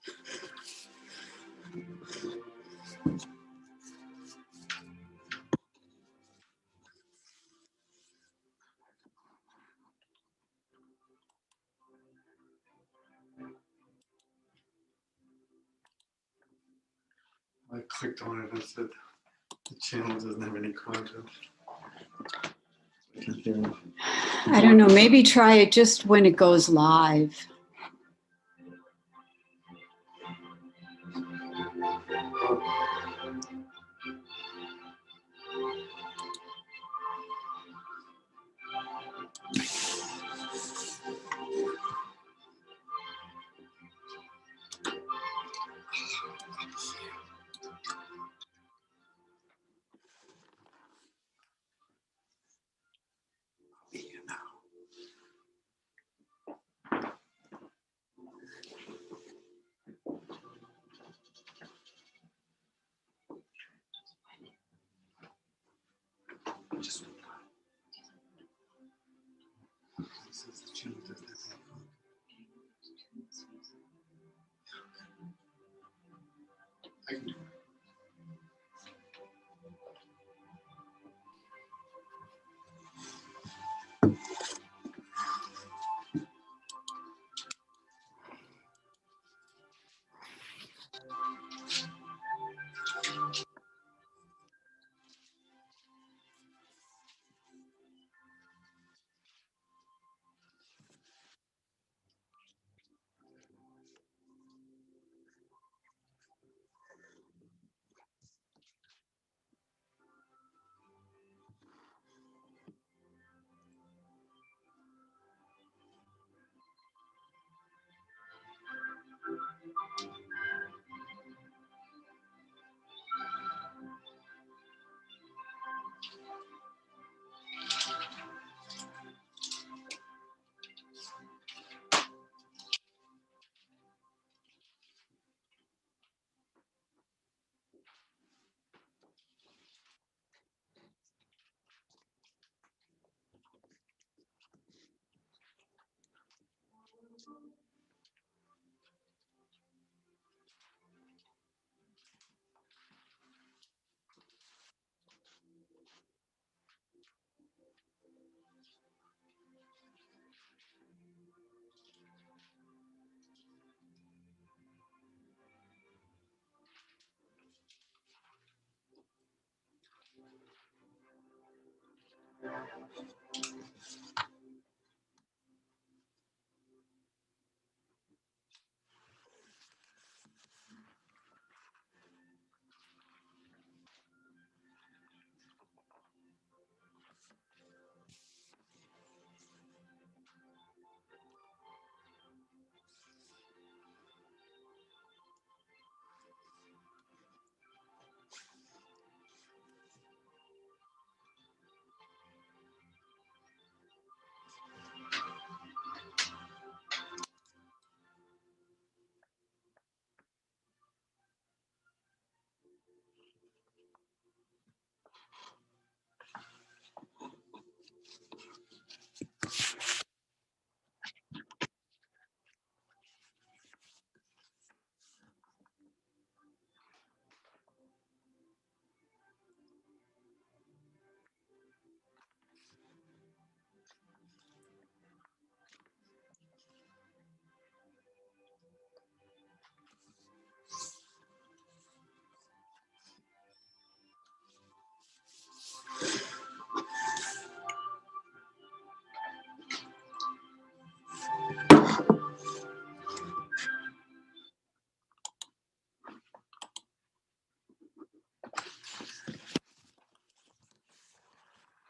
I clicked on it and said the channel doesn't have any content. I don't know, maybe try it just when it goes live.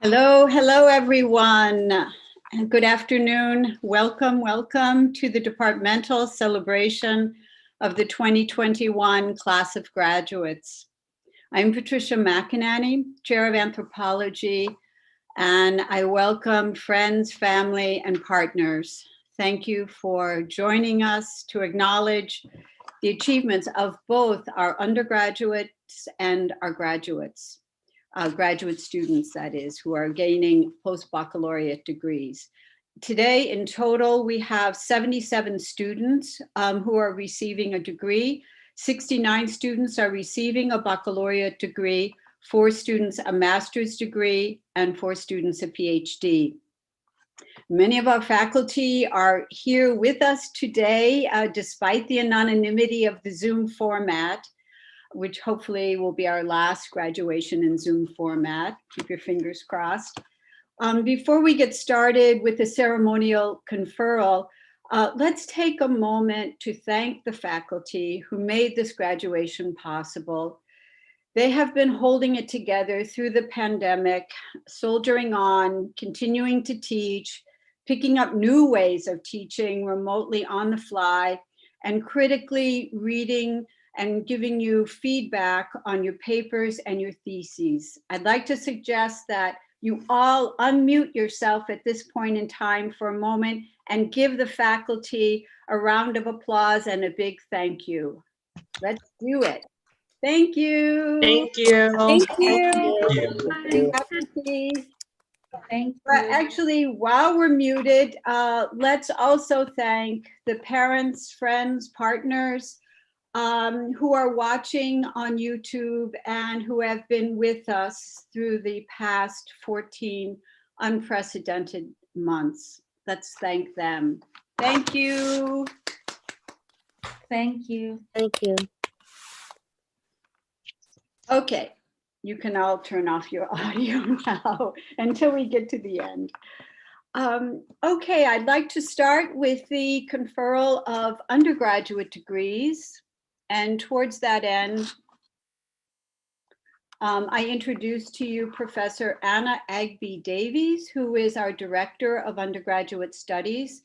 Hello, hello, everyone. And good afternoon. Welcome, welcome to the departmental celebration of the 2021 class of graduates. I'm Patricia McInerney, Chair of Anthropology, and I welcome friends, family, and partners. Thank you for joining us to acknowledge the achievements of both our undergraduates and our graduates. Graduate students, that is, who are gaining post-baccalaureate degrees. Today, in total, we have 77 students who are receiving a degree. 69 students are receiving a baccalaureate degree, 4 students a master's degree, and 4 students a PhD. Many of our faculty are here with us today, despite the anonymity of the Zoom format, which hopefully will be our last graduation in Zoom format. Keep your fingers crossed. Before we get started with the ceremonial conferral, let's take a moment to thank the faculty who made this graduation possible. They have been holding it together through the pandemic, soldiering on, continuing to teach, picking up new ways of teaching remotely on the fly, and critically reading and giving you feedback on your papers and your theses. I'd like to suggest that you all unmute yourself at this point in time for a moment and give the faculty a round of applause and a big thank you. Let's do it. Thank you. Thank you. Thank you. Thank you. Faculty. Thank But you. actually, while we're muted, let's also thank the parents, friends, partners who are watching on YouTube and who have been with us through the past 14 unprecedented months. Let's thank them. Thank you. Thank you. Thank you. Okay, you can all turn off your audio now until we get to the end. Okay, I'd like to start with the conferral of undergraduate degrees. And towards that end, I introduce to you Professor Anna Agby Davies, who is our Director of Undergraduate Studies.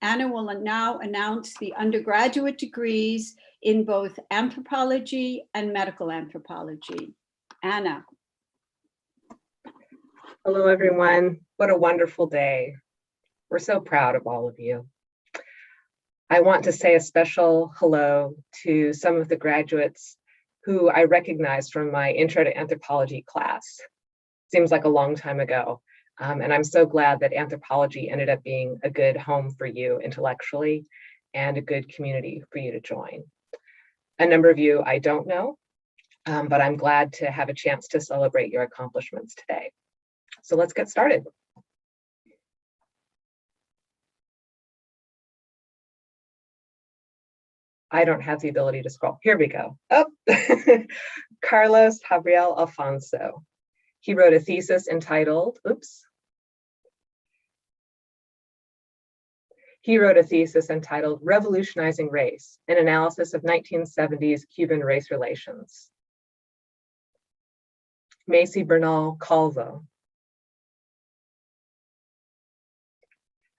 Anna will now announce the undergraduate degrees in both anthropology and medical anthropology. Anna. Hello, everyone. What a wonderful day. We're so proud of all of you. I want to say a special hello to some of the graduates who I recognize from my Intro to Anthropology class. Seems like a long time ago. And I'm so glad that anthropology ended up being a good home for you intellectually and a good community for you to join. A number of you I don't know, but I'm glad to have a chance to celebrate your accomplishments today. So let's get started. I don't have the ability to scroll. Here we go. Oh, Carlos Gabriel Alfonso. He wrote a thesis entitled, Revolutionizing Race, an analysis of 1970s Cuban race relations. Macy Bernal Calvo.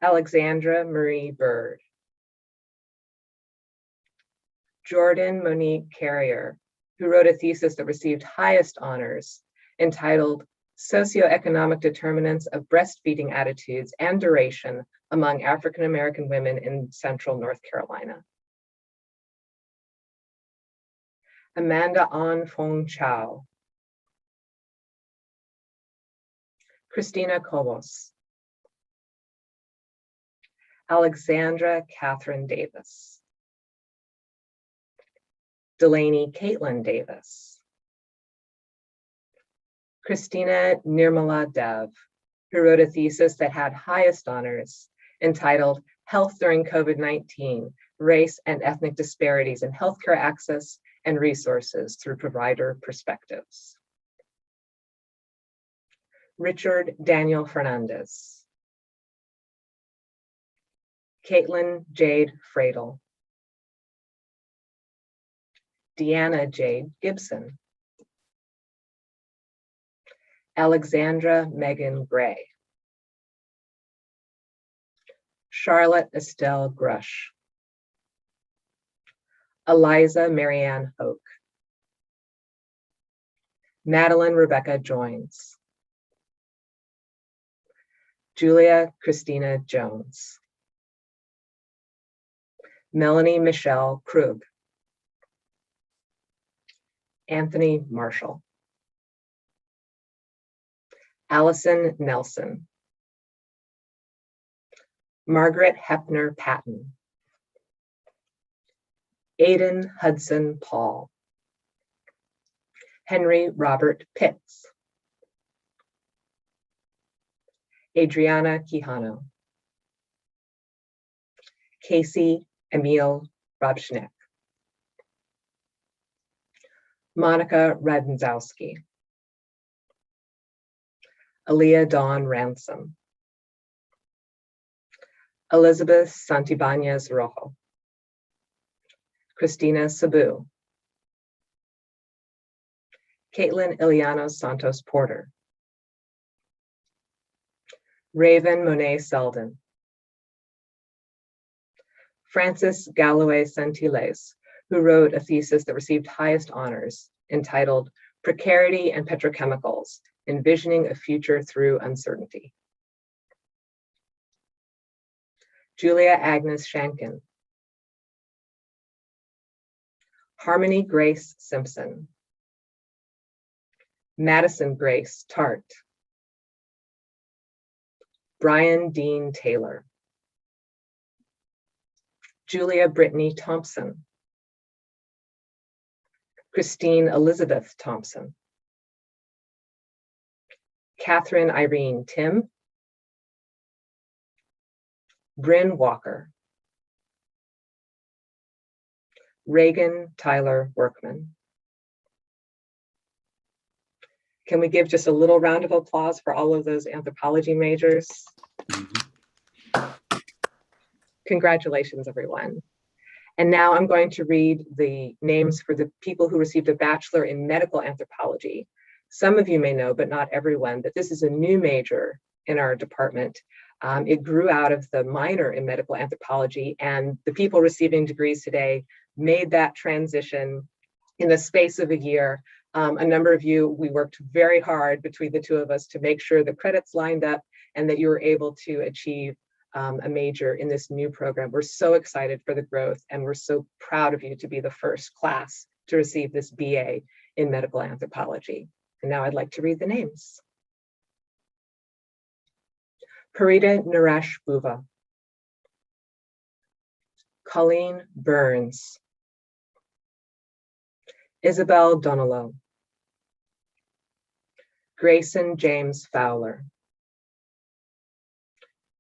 Alexandra Marie Bird. Jordan Monique Carrier, who wrote a thesis that received highest honors entitled Socioeconomic Determinants of Breastfeeding Attitudes and Duration Among African American Women in Central North Carolina. Amanda An Fong Chow. Christina Cobos. Alexandra Catherine Davis. Delaney Caitlin Davis. Christina Nirmala Dev, who wrote a thesis that had highest honors entitled Health During COVID-19, Race and Ethnic Disparities in Healthcare Access and Resources Through Provider Perspectives. Richard Daniel Fernandez. Caitlin Jade Fradel. Deanna Jade Gibson. Alexandra Megan Gray. Charlotte Estelle Grush. Eliza Marianne Hoke. Madeline Rebecca Joins. Julia Christina Jones. Melanie Michelle Krug. Anthony Marshall. Allison Nelson. Margaret Hepner Patton, Aidan Hudson Paul, Henry Robert Pitts, Adriana Quijano, Casey Emil Robschnick, Monica Radzowski, Aaliyah Dawn Ransom, Elizabeth Santibáñez Rojo, Christina Sabu, Caitlin Iliana Santos Porter, Raven Monet Selden, Frances Galloway Sentiles, who wrote a thesis that received highest honors entitled Precarity and Petrochemicals, Envisioning a Future Through Uncertainty. Julia Agnes Shankin, Harmony Grace Simpson, Madison Grace Tart, Brian Dean Taylor, Julia Brittany Thompson, Christine Elizabeth Thompson, Catherine Irene Tim, Bryn Walker, Reagan Tyler Workman. Can we give just a little round of applause for all of those anthropology majors? Congratulations, everyone. And now I'm going to read the names for the people who received a bachelor in medical anthropology. Some of you may know, but not everyone, that this is a new major in our department. It grew out of the minor in medical anthropology, and the people receiving degrees today made that transition in the space of a year. A number of you, we worked very hard between the two of us to make sure the credits lined up and that you were able to achieve a major in this new program. We're so excited for the growth, and we're so proud of you to be the first class to receive this BA in medical anthropology. And now I'd like to read the names. Parita Naresh Buva, Colleen Burns, Isabel Donalo, Grayson James Fowler,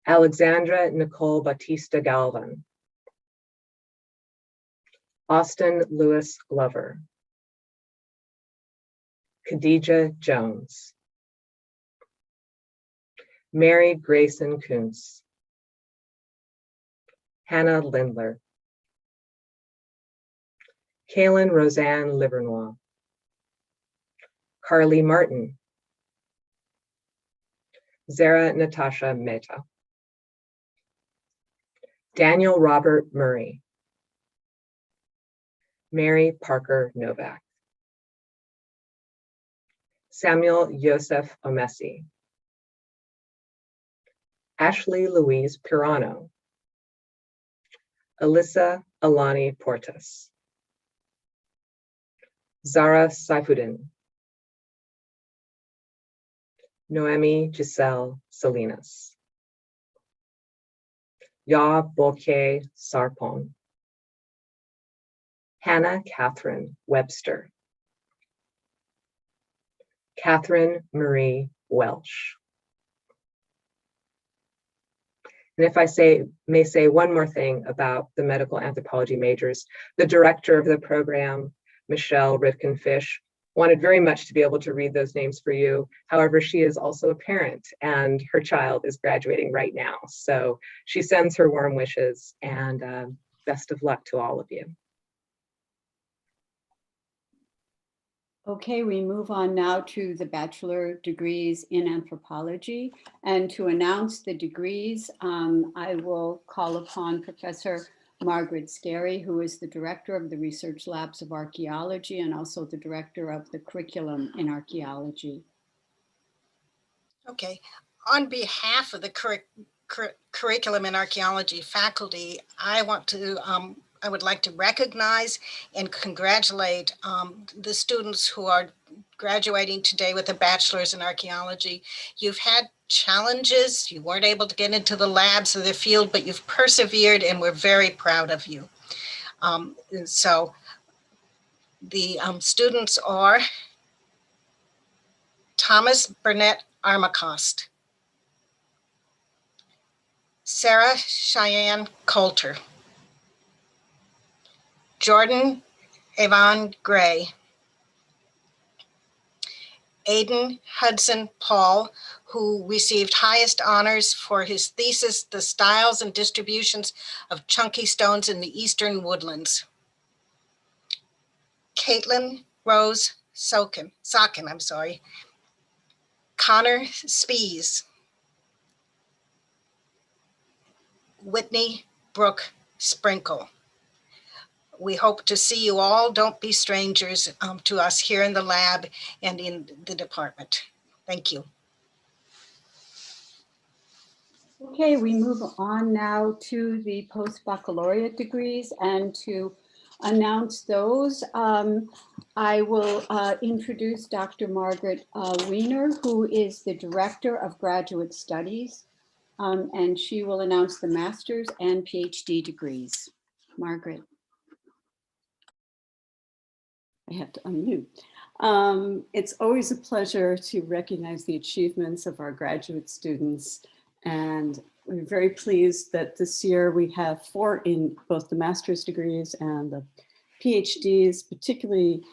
Alexandra Nicole Batista Galvan, Austin Lewis Glover, Khadija Jones, Mary Grayson Kuntz, Hannah Lindler, Kaylin Roseanne Livernois, Carly Martin, Zara Natasha Mehta, Daniel Robert Murray, Mary Parker Novak, Samuel Yosef Omesi, Ashley Louise Pirano, Alyssa Alani Portas, Zara Saifuddin, Noemi Giselle Salinas, Ya Bokeh Sarpong, Hannah Catherine Webster, Catherine Marie Welsh. And if I may say one more thing about the medical anthropology majors, the director of the program, Michelle Rifkin-Fish, wanted very much to be able to read those names for you. However, she is also a parent and her child is graduating right now. So she sends her warm wishes and best of luck to all of you. Okay, we move on now to the bachelor degrees in anthropology. And to announce the degrees, I will call upon Professor Margaret Scarry, who is the director of the Research Labs of Archaeology and also the director of the curriculum in archaeology. Okay, on behalf of the curriculum in archaeology faculty, I would like to recognize and congratulate the students who are graduating today with a bachelor's in archaeology. You've had challenges. You weren't able to get into the labs of the field, but you've persevered, and we're very proud of you. And so the students are Thomas Burnett Armacost, Sarah Cheyenne Coulter, Jordan Avon Gray, Aidan Hudson Paul, who received highest honors for his thesis, The Styles and Distributions of Chunky Stones in the Eastern Woodlands. Caitlin Rose Socken, Connor Spees, Whitney Brooke Sprinkle. We hope to see you all. Don't be strangers to us here in the lab and in the department. Thank you. Okay, we move on now to the post-baccalaureate degrees, and to announce those, I will introduce Dr. Margaret Weiner, who is the Director of Graduate Studies, and she will announce the master's and PhD degrees. Margaret. I have to unmute. It's always a pleasure to recognize the achievements of our graduate students, and we're very pleased that this year we have 4 in both the master's degrees and the PhDs, particularly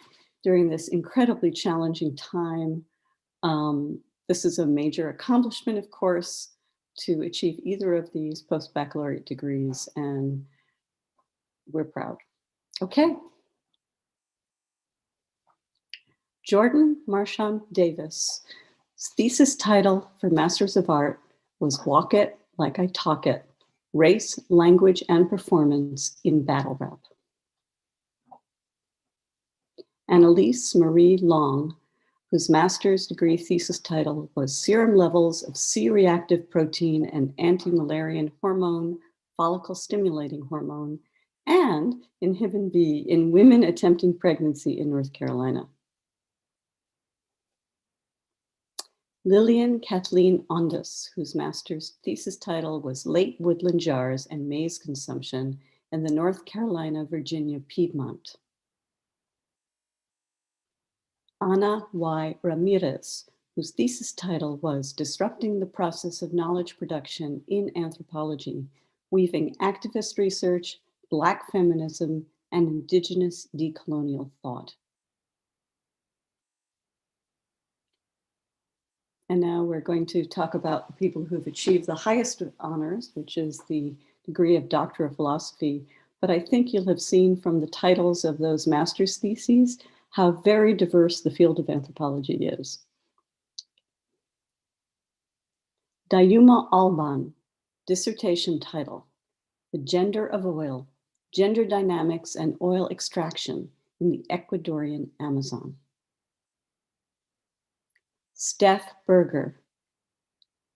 during this incredibly challenging time. This is a major accomplishment, of course, to achieve either of these post-baccalaureate degrees, and we're proud. Okay. Jordan Marsham Davis' thesis title for Masters of Art was Walk It Like I Talk It, Race, Language, and Performance in Battle Rap. Annalise Marie Long, whose master's degree thesis title was Serum Levels of C-reactive protein and anti-Müllerian hormone, follicle stimulating hormone, and inhibin B in women attempting pregnancy in North Carolina. Lillian Kathleen Ondas, whose master's thesis title was Late Woodland Jars and Maize Consumption in the North Carolina, Virginia, Piedmont. Ana Y. Ramirez, whose thesis title was Disrupting the Process of Knowledge Production in Anthropology, Weaving Activist Research, Black Feminism, and Indigenous Decolonial Thought. And now we're going to talk about the people who've achieved the highest of honors, which is the degree of Doctor of Philosophy. But I think you'll have seen from the titles of those master's theses how very diverse the field of anthropology is. Dayuma Alban, dissertation title, The Gender of Oil, Gender Dynamics and Oil Extraction in the Ecuadorian Amazon. Steph Berger,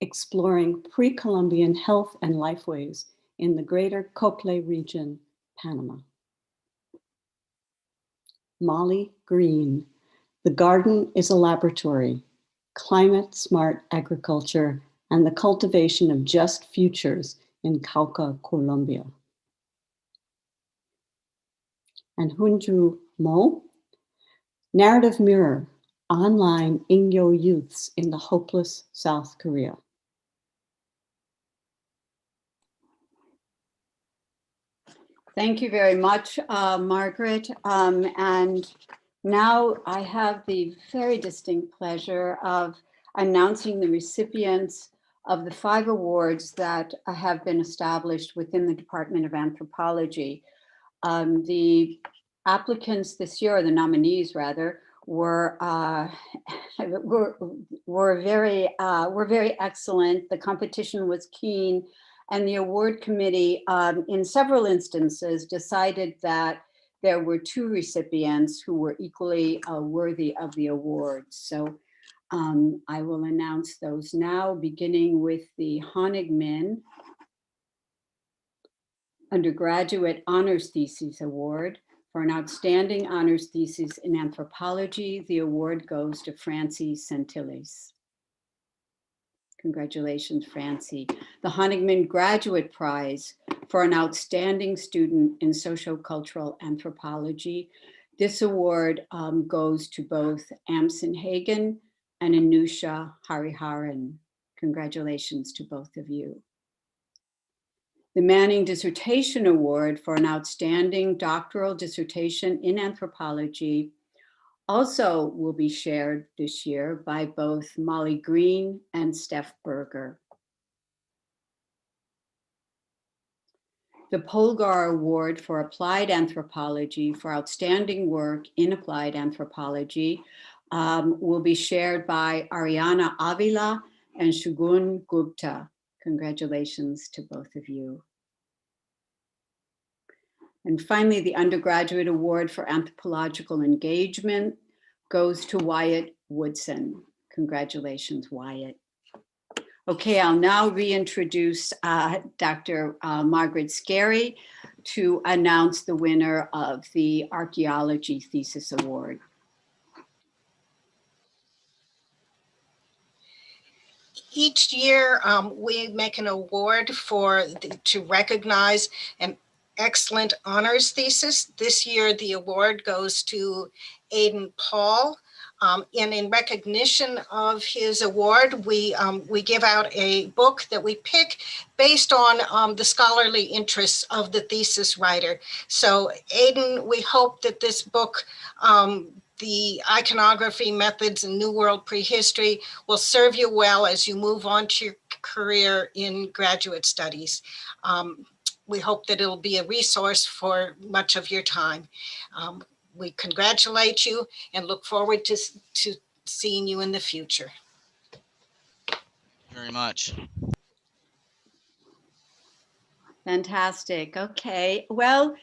exploring pre-Columbian health and lifeways in the greater Cocle region, Panama. Molly Green, The Garden is a Laboratory, Climate Smart Agriculture and the Cultivation of Just Futures in Cauca, Colombia. And Hunju Mo, Narrative Mirror, Online Ingyo Youths in the Hopeless South Korea. Thank you very much, Margaret. And now I have the very distinct pleasure of announcing the recipients of the 5 awards that have been established within the Department of Anthropology. The applicants this year, or the nominees rather, were very excellent. The competition was keen, and the award committee, in several instances, decided that there were 2 recipients who were equally worthy of the awards. So I will announce those now, beginning with the Honig Min Undergraduate Honors Thesis Award For an outstanding honors thesis in anthropology, the award goes to Francie Centilles. Congratulations, Francie. The Honigman Graduate Prize for an outstanding student in sociocultural anthropology. This award goes to both Amson Hagen and Anusha Hariharan. Congratulations to both of you. The Manning Dissertation Award for an outstanding doctoral dissertation in anthropology also will be shared this year by both Molly Green and Steph Berger. The Polgar Award for Applied Anthropology for outstanding work in applied anthropology will be shared by Ariana Avila and Shugun Gupta. Congratulations to both of you. And finally, the Undergraduate Award for Anthropological Engagement goes to Wyatt Woodson. Congratulations, Wyatt. Okay, I'll now reintroduce Dr. Margaret Scarry to announce the winner of the Archaeology Thesis Award. Each year, we make an award to recognize an excellent honors thesis. This year, the award goes to Aidan Paul. And in recognition of his award, we give out a book that we pick based on the scholarly interests of the thesis writer. So Aidan, we hope that this book, the iconography methods in New World prehistory, will serve you well as you move on to your career in graduate studies. We hope that it'll be a resource for much of your time. We congratulate you and look forward to seeing you in the future. Very much. Fantastic. Okay. Well,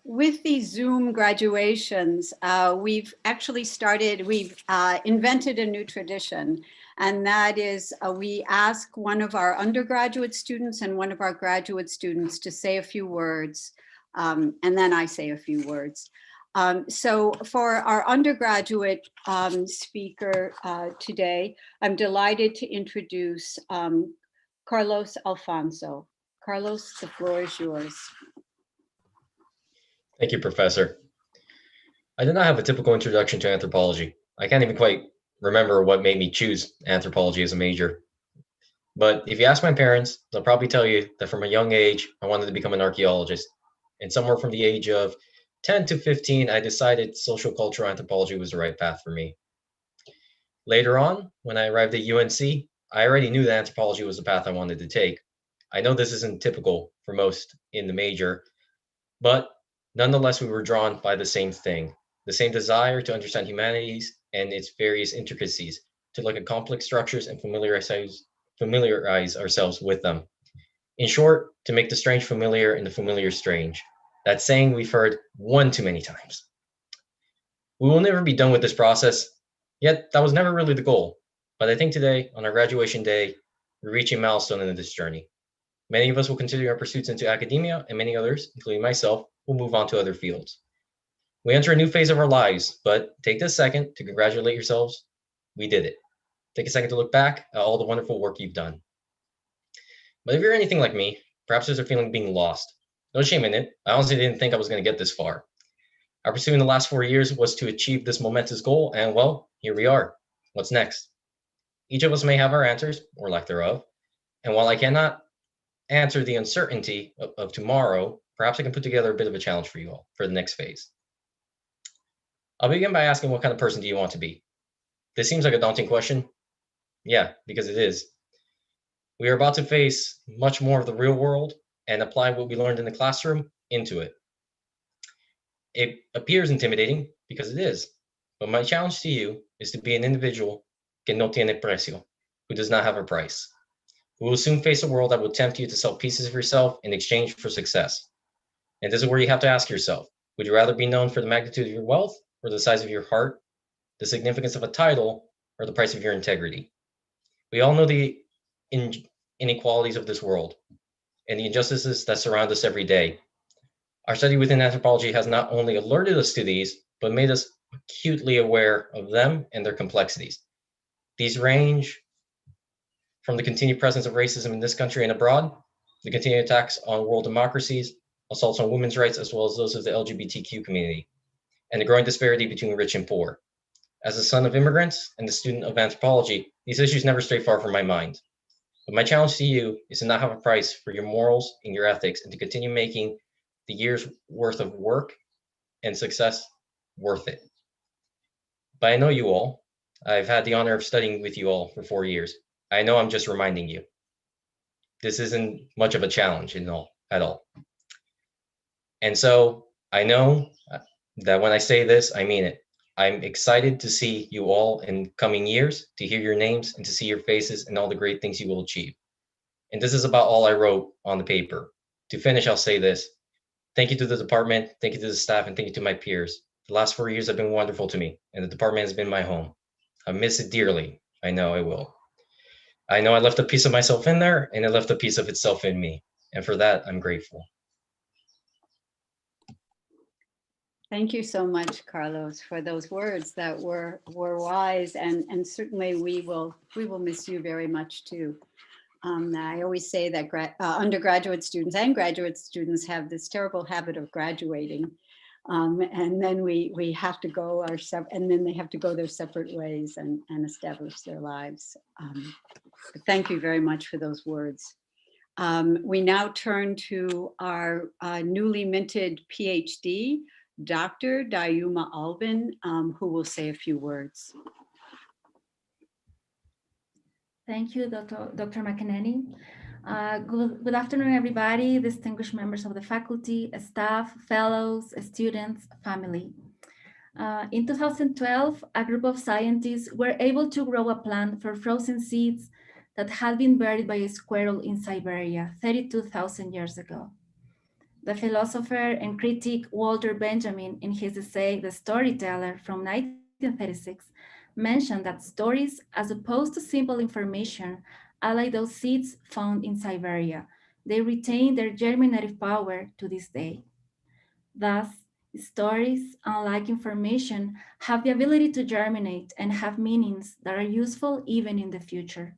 with these Zoom graduations, we've invented a new tradition, and that is we ask one of our undergraduate students and one of our graduate students to say a few words, and then I say a few words. So for our undergraduate speaker today, I'm delighted to introduce Carlos Alfonso. Carlos, the floor is yours. Thank you, Professor. I did not have a typical introduction to anthropology. I can't even quite remember what made me choose anthropology as a major. But if you ask my parents, they'll probably tell you that from a young age, I wanted to become an archaeologist. And somewhere from the age of 10 to 15, I decided social cultural anthropology was the right path for me. Later on, when I arrived at UNC, I already knew that anthropology was the path I wanted to take. I know this isn't typical for most in the major, but nonetheless, we were drawn by the same thing, the same desire to understand humanities and its various intricacies, to look at complex structures and familiarize ourselves with them. In short, to make the strange familiar and the familiar strange. That saying we've heard one too many times. We will never be done with this process, yet that was never really the goal. But I think today, on our graduation day, we're reaching a milestone in this journey. Many of us will continue our pursuits into academia, and many others, including myself, will move on to other fields. We enter a new phase of our lives, but take this second to congratulate yourselves. We did it. Take a second to look back at all the wonderful work you've done. But if you're anything like me, perhaps there's a feeling of being lost. No shame in it. I honestly didn't think I was going to get this far. Our pursuit in the last 4 years was to achieve this momentous goal, and well, here we are. What's next? Each of us may have our answers, or lack thereof, and while I cannot answer the uncertainty of tomorrow, perhaps I can put together a bit of a challenge for you all for the next phase. I'll begin by asking, what kind of person do you want to be? This seems like a daunting question. Yeah, because it is. We are about to face much more of the real world and apply what we learned in the classroom into it. It appears intimidating because it is, but my challenge to you is to be an individual que no tiene precio, who does not have a price. We will soon face a world that will tempt you to sell pieces of yourself in exchange for success. And this is where you have to ask yourself, would you rather be known for the magnitude of your wealth or the size of your heart, the significance of a title, or the price of your integrity? We all know the inequalities of this world and the injustices that surround us every day. Our study within anthropology has not only alerted us to these, but made us acutely aware of them and their complexities. These range from the continued presence of racism in this country and abroad, the continued attacks on world democracies, assaults on women's rights, as well as those of the LGBTQ community, and the growing disparity between rich and poor. As a son of immigrants and a student of anthropology, these issues never stray far from my mind. But my challenge to you is to not have a price for your morals and your ethics, and to continue making the year's worth of work and success worth it. But I know you all. I've had the honor of studying with you all for 4 years. I know I'm just reminding you. This isn't much of a challenge at all. And so I know that when I say this, I mean it. I'm excited to see you all in coming years, to hear your names and to see your faces and all the great things you will achieve. And this is about all I wrote on the paper. To finish, I'll say this. Thank you to the department, thank you to the staff, and thank you to my peers. The last 4 years have been wonderful to me, and the department has been my home. I miss it dearly. I know I will. I know I left a piece of myself in there, and it left a piece of itself in me. And for that, I'm grateful. Thank you so much, Carlos, for those words that were wise, and certainly we will miss you very much too. I always say that undergraduate students and graduate students have this terrible habit of graduating, and then we have to go and then they have to go their separate ways and establish their lives. But thank you very much for those words. We now turn to our newly minted PhD, Dr. Dayuma Albin, who will say a few words. Thank you, Dr. McEnany. Good afternoon, everybody, distinguished members of the faculty, staff, fellows, students, family. In 2012, a group of scientists were able to grow a plant for frozen seeds that had been buried by a squirrel in Siberia 32,000 years ago. The philosopher and critic Walter Benjamin, in his essay, The Storyteller from 1936, mentioned that stories, as opposed to simple information, are like those seeds found in Siberia. They retain their germinative power to this day. Thus, stories, unlike information, have the ability to germinate and have meanings that are useful even in the future.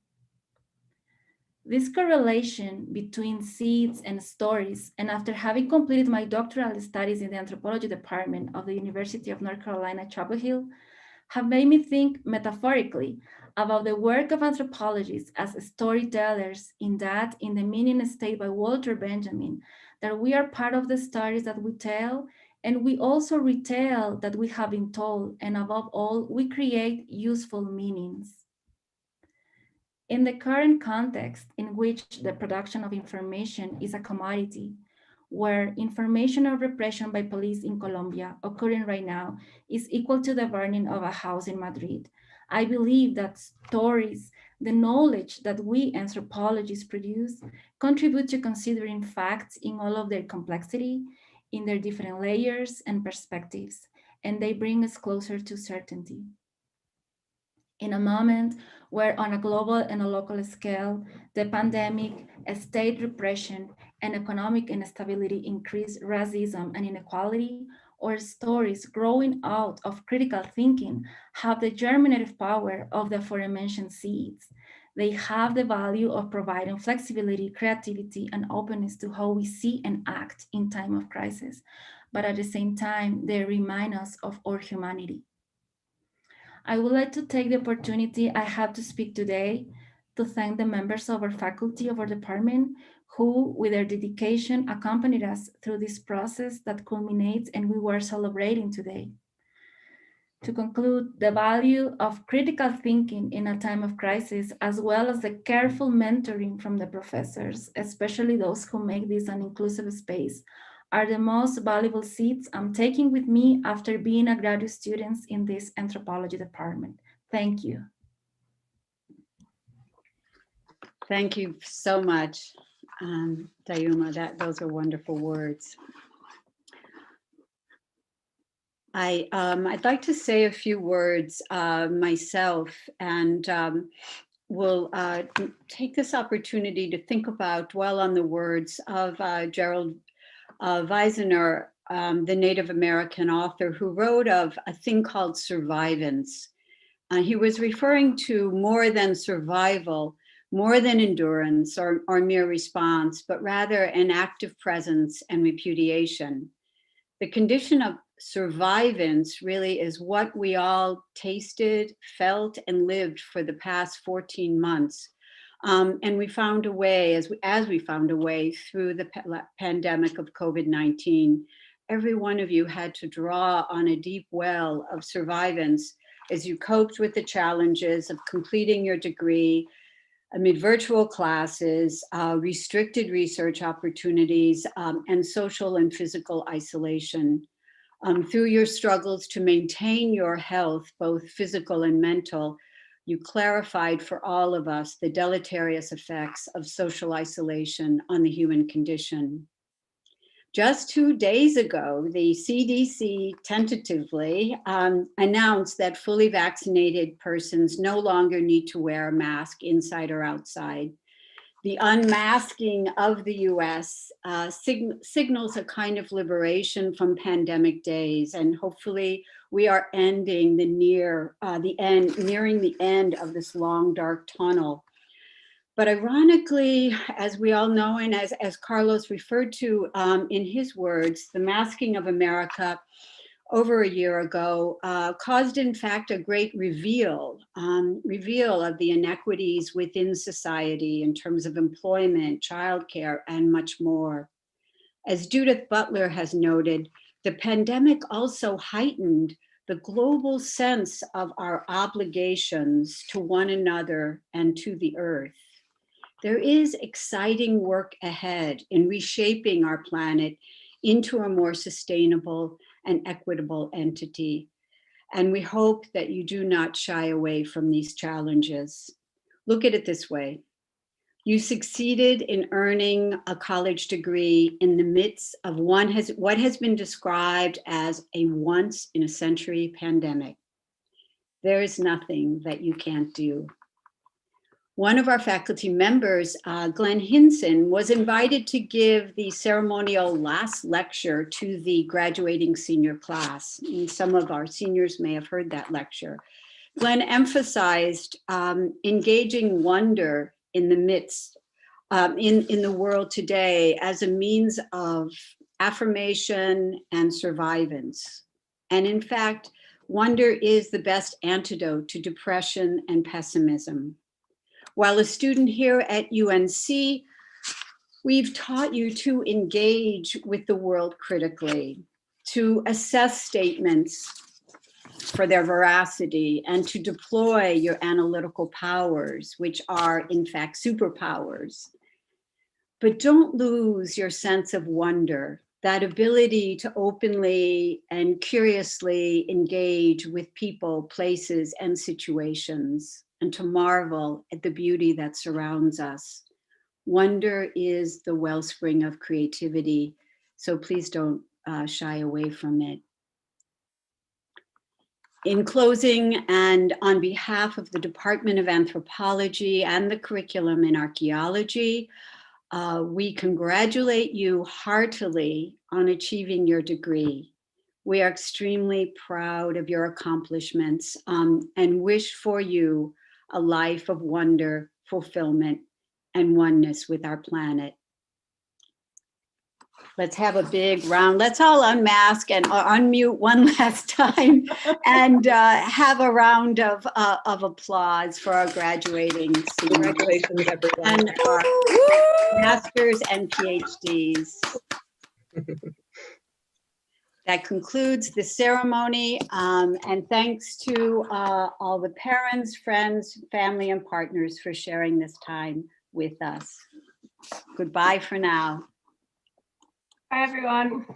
This correlation between seeds and stories, and after having completed my doctoral studies in the anthropology department of the University of North Carolina, Chapel Hill, have made me think metaphorically about the work of anthropologists as storytellers, in the meaning stated by Walter Benjamin, that we are part of the stories that we tell, and we also retell that we have been told, and above all, we create useful meanings. In the current context in which the production of information is a commodity, where information of repression by police in Colombia occurring right now is equal to the burning of a house in Madrid, I believe that stories, the knowledge that we anthropologists produce, contribute to considering facts in all of their complexity, in their different layers and perspectives, and they bring us closer to certainty. In a moment where on a global and a local scale, the pandemic, state repression, and economic instability increase racism and inequality, or stories growing out of critical thinking have the germinative power of the aforementioned seeds. They have the value of providing flexibility, creativity, and openness to how we see and act in time of crisis. But at the same time, they remind us of our humanity. I would like to take the opportunity I have to speak today to thank the members of our faculty of our department who, with their dedication, accompanied us through this process that culminates and we were celebrating today. To conclude, the value of critical thinking in a time of crisis, as well as the careful mentoring from the professors, especially those who make this an inclusive space, are the most valuable seeds I'm taking with me after being a graduate student in this anthropology department. Thank you. Thank you so much, Dayuma. Those are wonderful words. I'd like to say a few words myself, and will take this opportunity to think about, dwell on the words of Gerald Weisner, the Native American author who wrote of a thing called survivance. He was referring to more than survival, more than endurance or mere response, but rather an active presence and repudiation. The condition of survivance really is what we all tasted, felt, and lived for the past 14 months. And we found a way, as we found a way through the pandemic of COVID-19, every one of you had to draw on a deep well of survivance as you coped with the challenges of completing your degree amid virtual classes, restricted research opportunities, and social and physical isolation. Through your struggles to maintain your health, both physical and mental, you clarified for all of us the deleterious effects of social isolation on the human condition. Just 2 days ago, the CDC tentatively announced that fully vaccinated persons no longer need to wear a mask inside or outside. The unmasking of the US signals a kind of liberation from pandemic days, and hopefully we are nearing the end of this long, dark tunnel. But ironically, as we all know, and as Carlos referred to in his words, the masking of America over a year ago caused, in fact, a great reveal of the inequities within society in terms of employment, childcare, and much more. As Judith Butler has noted, the pandemic also heightened the global sense of our obligations to one another and to the earth. There is exciting work ahead in reshaping our planet into a more sustainable and equitable entity. And we hope that you do not shy away from these challenges. Look at it this way. You succeeded in earning a college degree in the midst of what has been described as a once-in-a-century pandemic. There is nothing that you can't do. One of our faculty members, Glenn Hinson, was invited to give the ceremonial last lecture to the graduating senior class. And some of our seniors may have heard that lecture. Glenn emphasized engaging wonder in the midst, in the world today as a means of affirmation and survivance. And in fact, wonder is the best antidote to depression and pessimism. While a student here at UNC, we've taught you to engage with the world critically, to assess statements for their veracity, and to deploy your analytical powers, which are in fact superpowers. But don't lose your sense of wonder, that ability to openly and curiously engage with people, places, and situations, and to marvel at the beauty that surrounds us. Wonder is the wellspring of creativity, so please don't shy away from it. In closing, and on behalf of the Department of Anthropology and the curriculum in archaeology, we congratulate you heartily on achieving your degree. We are extremely proud of your accomplishments and wish for you a life of wonder, fulfillment, and oneness with our planet. Let's have a big round. Let's all unmask and unmute one last time and have a round of applause for our graduating seniors. Congratulations, everyone. And our masters and PhDs. That concludes the ceremony, and thanks to all the parents, friends, family, and partners for sharing this time with us. Goodbye for now. Bye, everyone.